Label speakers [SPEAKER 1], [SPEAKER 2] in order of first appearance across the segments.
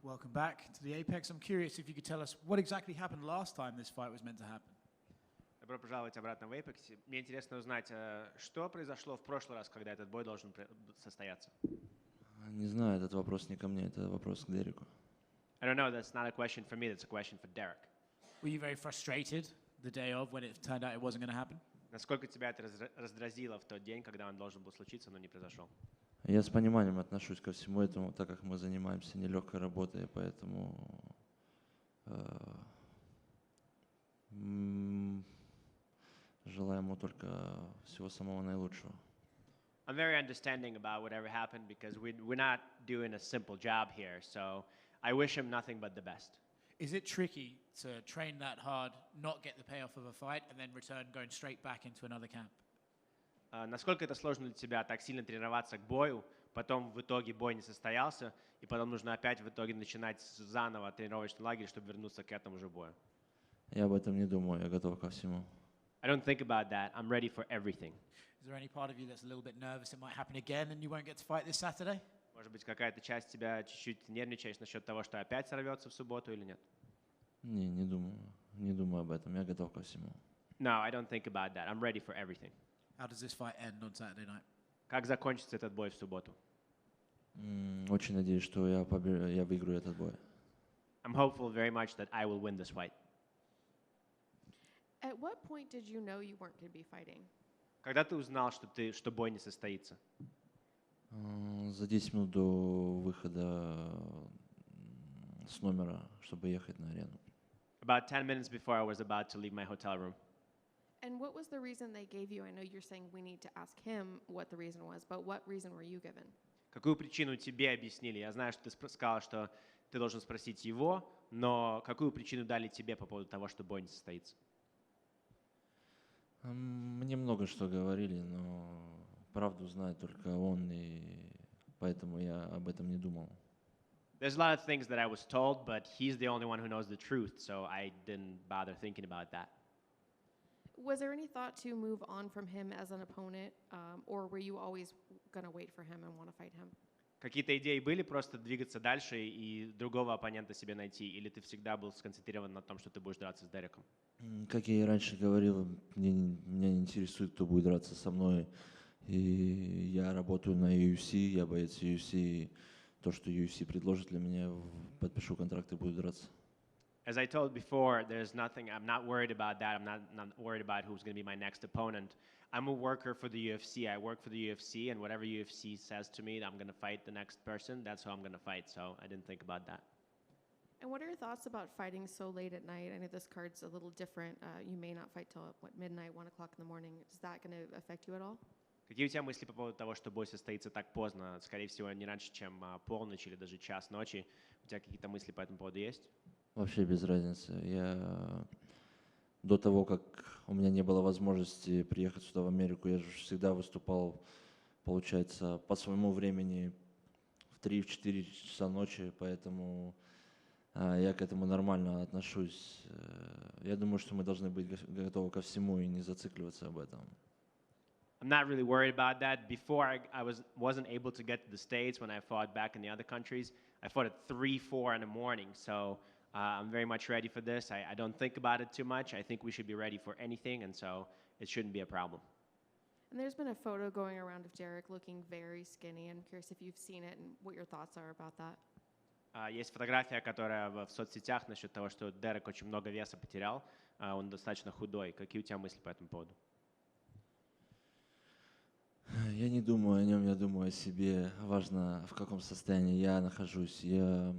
[SPEAKER 1] Welcome back to the Apex. I'm curious if you could tell us what exactly happened last time this fight was meant to happen.
[SPEAKER 2] Добро пожаловать обратно в Apex. Мне интересно узнать, что произошло в прошлый раз, когда этот бой должен состояться.
[SPEAKER 3] Не знаю, этот вопрос не ко мне, это вопрос к Дереку.
[SPEAKER 2] I don't know. That's not a question for me. That's a question for Derrick.
[SPEAKER 1] Were you very frustrated the day of when it turned out it wasn't going to happen?
[SPEAKER 2] Насколько тебя это раздразило в тот день, когда он должен был случиться, но не произошел?
[SPEAKER 3] Я с пониманием отношусь ко всему этому, так как мы занимаемся нелегкой работой, поэтому желаю ему только всего самого наилучшего.
[SPEAKER 2] I'm very understanding about whatever happened because we're not doing a simple job here. So I wish him nothing but the best.
[SPEAKER 1] Is it tricky to train that hard, not get the payoff of a fight, and then return going straight back into another camp?
[SPEAKER 2] Насколько это сложно для тебя так сильно тренироваться к бою, потом в итоге бой не состоялся, и потом нужно опять в итоге начинать заново тренировочный лагерь, чтобы вернуться к этому же бою?
[SPEAKER 3] Я об этом не думаю, я готов ко всему.
[SPEAKER 2] I don't think about that. I'm ready for everything.
[SPEAKER 1] Is there any part of you that's a little bit nervous it might happen again and you won't get to fight this Saturday?
[SPEAKER 2] Может быть, какая-то часть тебя чуть-чуть нервничаешь насчет того, что опять сорвется в субботу или нет?
[SPEAKER 3] Не думаю. Не думаю об этом. Я готов ко всему.
[SPEAKER 2] No, I don't think about that. I'm ready for everything.
[SPEAKER 1] How does this fight end on Saturday night?
[SPEAKER 2] Как закончится этот бой в субботу?
[SPEAKER 3] Очень надеюсь, что я выиграю этот бой.
[SPEAKER 2] I'm hopeful very much that I will win this fight.
[SPEAKER 4] At what point did you know you weren't going to be fighting?
[SPEAKER 2] Когда ты узнал, что бой не состоится?
[SPEAKER 3] За 10 минут до выхода с номера, чтобы ехать на арену.
[SPEAKER 2] About 10 minutes before I was about to leave my hotel room.
[SPEAKER 4] And what was the reason they gave you? I know you're saying we need to ask him what the reason was, but what reason were you given?
[SPEAKER 2] Какую причину тебе объяснили? Я знаю, что ты сказал, что ты должен спросить его, но какую причину дали тебе по поводу того, что бой не состоится?
[SPEAKER 3] Мне много что говорили, но правду знает только он, и поэтому я об этом не думал.
[SPEAKER 2] There's a lot of things that I was told, but he's the only one who knows the truth, so I didn't bother thinking about that.
[SPEAKER 4] Was there any thought to move on from him as an opponent, or were you always going to wait for him and want to fight him?
[SPEAKER 2] Какие-то идеи были просто двигаться дальше и другого оппонента себе найти, или ты всегда был сконцентрирован на том, что ты будешь драться с Дереком?
[SPEAKER 3] Как я и раньше говорил, меня не интересует, кто будет драться со мной. И я работаю на UFC, я боец UFC. И то, что UFC предложит для меня, подпишу контракт и буду драться.
[SPEAKER 2] As I told before, there's nothing, I'm not worried about that. I'm not worried about who's going to be my next opponent. I'm a worker for the UFC. I work for the UFC, and whatever UFC says to me, I'm going to fight the next person. That's who I'm going to fight, so I didn't think about that.
[SPEAKER 4] And what are your thoughts about fighting so late at night? I know this card's a little different. You may not fight till, midnight, 1 o'clock in the morning. Is that going to affect you at all?
[SPEAKER 2] Какие у тебя мысли по поводу того, что бой состоится так поздно, скорее всего, не раньше, чем полночь или даже час ночи? У тебя какие-то мысли по этому поводу есть?
[SPEAKER 3] Вообще без разницы. Я до того, как у меня не было возможности приехать сюда в Америку, я же всегда выступал, получается, по своему времени в 3-4 часа ночи, поэтому я к этому нормально отношусь. Я думаю, что мы должны быть готовы ко всему и не зацикливаться об этом.
[SPEAKER 2] I'm not really worried about that. Before I wasn't able to get to the States when I fought back in the other countries. I fought at 3-4 in the morning, so I'm very much ready for this. I don't think about it too much. I think we should be ready for anything, and so it shouldn't be a problem.
[SPEAKER 4] And there's been a photo going around of Derrick looking very skinny. I'm curious if you've seen it and what your thoughts are about that.
[SPEAKER 2] Есть фотография, которая в соцсетях насчет того, что Дерек очень много веса потерял. Он достаточно худой. Какие у тебя мысли по этому поводу?
[SPEAKER 3] Я не думаю о нем, я думаю о себе. Важно, в каком состоянии я нахожусь. Я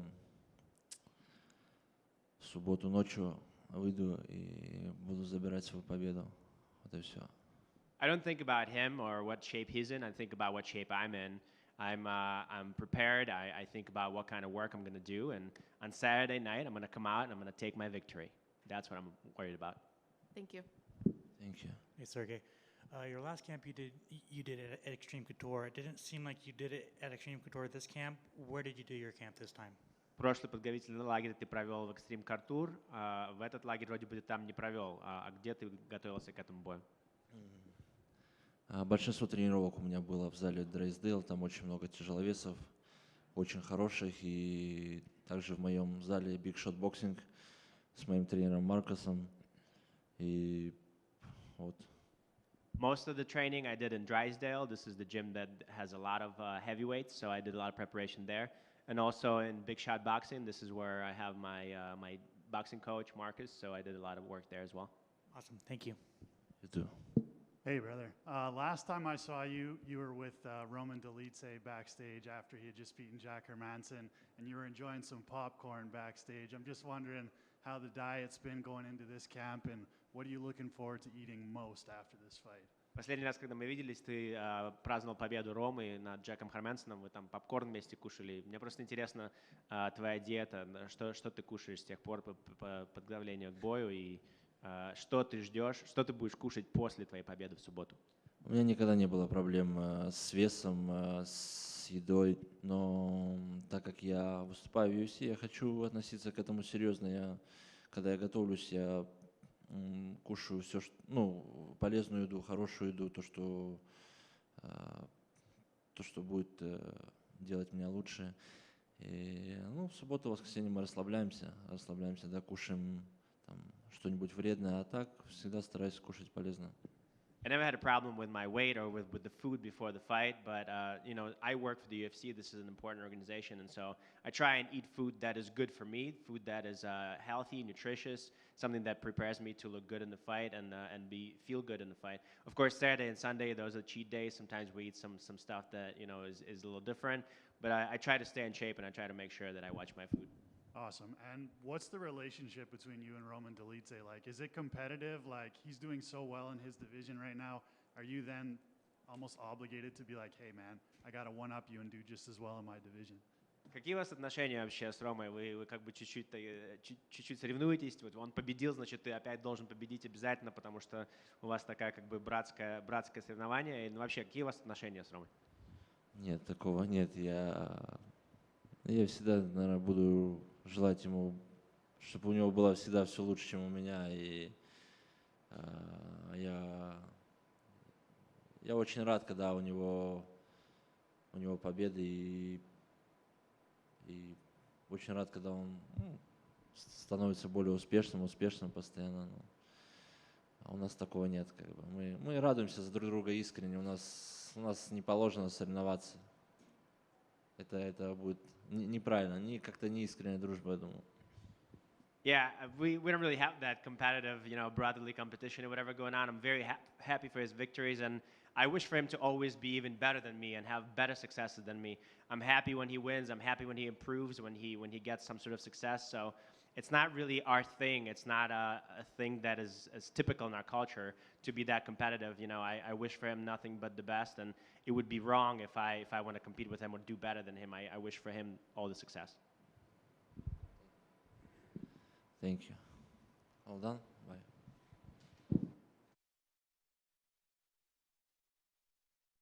[SPEAKER 3] в субботу ночью выйду и буду забирать свою победу. Вот и все.
[SPEAKER 2] I don't think about him or what shape he's in. I think about what shape I'm in. I'm prepared. I think about what kind of work I'm going to do. And on Saturday night, I'm going to come out and I'm going to take my victory. That's what I'm worried about.
[SPEAKER 4] Thank you.
[SPEAKER 3] Thank you.
[SPEAKER 5] Hey, Serghei. Your last camp you did it at Extreme Couture. It didn't seem like you did it at Extreme Couture this camp. Where did you do your camp this time?
[SPEAKER 2] Прошлый подготовительный лагерь ты провел в Extreme Couture. В этот лагерь вроде бы ты там не провел. А где ты готовился к этому бою?
[SPEAKER 3] Большинство тренировок у меня было в зале Дрейсдейл. Там очень много тяжеловесов, очень хороших. И также в моем зале Big Shot Boxing с моим тренером Маркосом. И вот.
[SPEAKER 2] Most of the training I did in Drysdale. This is the gym that has a lot of heavyweights, so I did a lot of preparation there. And also in Big Shot Boxing, this is where I have my boxing coach, Marcus, so I did a lot of work there as well.
[SPEAKER 5] Awesome. Thank you.
[SPEAKER 3] You too.
[SPEAKER 6] Hey, brother. Last time I saw you, you were with Roman Dolidze backstage after he had just beaten Jack Hermanson, and you were enjoying some popcorn backstage. I'm just wondering how the diet's been going into this camp, and what are you looking forward to eating most after this fight?
[SPEAKER 2] Последний раз, когда мы виделись, ты праздновал победу Ромы над Джеком Харменсоном, вы там попкорн вместе кушали. Мне просто интересно твоя диета, что ты кушаешь с тех пор по подготовлению к бою, и что ты ждешь, что ты будешь кушать после твоей победы в субботу?
[SPEAKER 3] У меня никогда не было проблем с весом, с едой, но так как я выступаю в UFC, я хочу относиться к этому серьезно. Когда я готовлюсь, я кушаю все, полезную еду, хорошую еду, то, что будет делать меня лучше. И, в субботу, воскресенье мы расслабляемся, да, кушаем там что-нибудь вредное, а так всегда стараюсь кушать полезно.
[SPEAKER 2] I never had a problem with my weight or with the food before the fight, but I work for the UFC. This is an important organization, and so I try and eat food that is good for me, food that is healthy, nutritious, something that prepares me to look good in the fight and feel good in the fight. Of course, Saturday and Sunday, those are cheat days. Sometimes we eat some stuff that is a little different, but I try to stay in shape and I try to make sure that I watch my food.
[SPEAKER 6] Awesome. And what's the relationship between you and Roman Dolidze like? Is it competitive? Like, he's doing so well in his division right now. Are you then almost obligated to be like, hey, man, I got to one-up you and do just as well in my division?
[SPEAKER 2] Какие у вас отношения вообще с Ромой? Вы как бы чуть-чуть соревнуетесь? Вот он победил, значит, ты опять должен победить обязательно, потому что у вас такая как бы братское соревнование. И вообще, какие у вас отношения с Ромой?
[SPEAKER 3] Нет, такого нет. Я всегда, наверное, буду желать ему, чтобы у него было всегда все лучше, чем у меня. И я очень рад, когда у него победы, и очень рад, когда он становится более успешным постоянно. А у нас такого нет. Как бы. Мы радуемся за друг друга искренне. У нас не положено соревноваться. Это будет неправильно, как-то не искренняя дружба, я думаю.
[SPEAKER 2] Yeah, we don't really have that competitive, brotherly competition or whatever going on. I'm very happy for his victories, and I wish for him to always be even better than me and have better successes than me. I'm happy when he wins. I'm happy when he improves, when he gets some sort of success. So it's not really our thing. It's not a thing that is typical in our culture to be that competitive. I wish for him nothing but the best, and it would be wrong if I want to compete with him or do better than him. I wish for him all the success.
[SPEAKER 3] Thank you. All done?